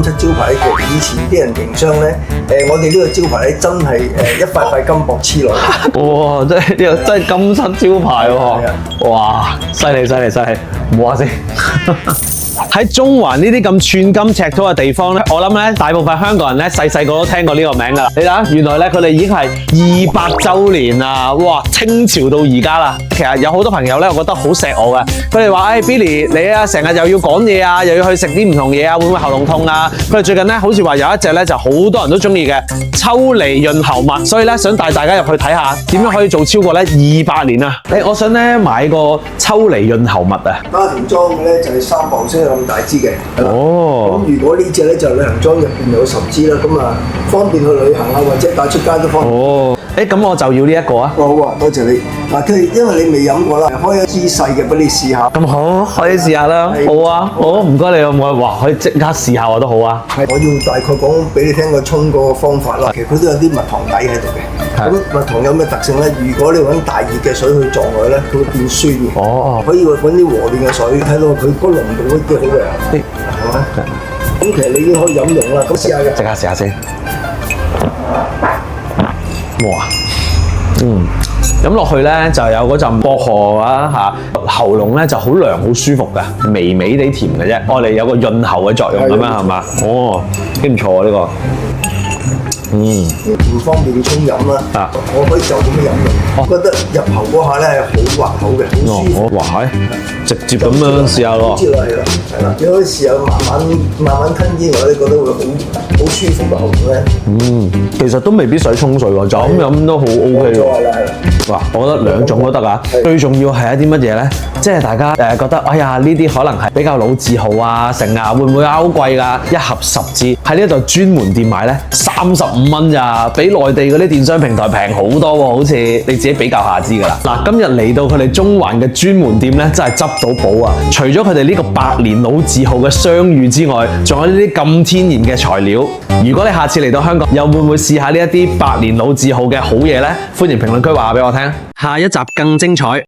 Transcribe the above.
金漆招牌，其實以前啲人營商咧，我哋呢個招牌咧真係一塊塊金箔黐落去。哇！真係呢個真係金漆招牌喎！哇！犀利犀利犀利！摸下先。喺中環呢啲咁寸金尺土嘅地方咧，我諗咧大部分香港人咧細細個都聽過呢個名㗎啦。你睇下，原來咧佢哋已經係200週年啦！哇，清朝到而家啦。其實有好多朋友咧，我覺得好錫我嘅。佢哋話：， Billy， 你啊成日又要講嘢啊，又要去食啲唔同嘢啊，會唔會喉嚨痛啊？佢哋最近咧好似話有一隻咧就好多人都中意嘅秋梨潤喉蜜，所以咧想帶大家入去睇下點樣可以做超過咧200年啊！我想咧買個秋梨潤喉蜜啊！家庭裝嘅咧就係3磅升咁大支嘅。哦。咁如果呢隻咧就旅行裝入邊有10支啦，咁啊方便去旅行啊，或者帶出街都方便。哦。咁我就要呢一個啊！好啊，多謝你。嗱，因為你未飲過啦，開一支細嘅俾你試下。咁好，可以試下啦。好啊，好，唔該你有冇？哇，可以即刻試下我都好啊。我要大概講俾你聽個沖個方法啦。其實佢都有啲蜜糖底喺度嘅。咁蜜糖有咩特性咧？如果你揾大熱嘅水去撞佢咧，佢會變酸嘅。哦。可以揾啲和暖嘅水，睇到佢嗰濃度都幾好嘅。係嘛？咁其實你已經可以飲用啦。咁試下嘅。即刻試下先。哇，飲落去咧就有嗰陣薄荷啊喉嚨咧就好涼好舒服嘅，微微地甜嘅啫，我哋有個潤喉嘅作用咁樣係嘛？哦，幾唔錯啊呢個。唔方便沖飲啦。我可以就咁樣飲用。我覺得入口嗰下咧係好滑口嘅，好舒服。哇，直接咁樣試下咯。係啦，你可以試下慢慢吞之後，你覺得會好舒服嘅喉嚨咧。其實都未必使沖水喎，就咁飲都好 OK 喎。哇，我覺得兩種都得啊。最重要係一啲乜嘢咧？即係大家覺得，哎呀呢啲可能係比較老字號啊，成啊會唔會好貴㗎？一盒10支喺呢度專門店買咧35蚊咋，比內地嗰啲電商平台平好多喎，好似你自己比較下知㗎啦。嗱，今日嚟到佢哋中環嘅專門店咧，真係執到寶啊！除咗佢哋呢個百年老字號嘅雙語之外，仲有呢啲咁天然嘅材料。如果你下次嚟到香港，又會唔會試下呢一啲百年老字號嘅好嘢呢？歡迎評論區話俾我聽。下一集更精彩。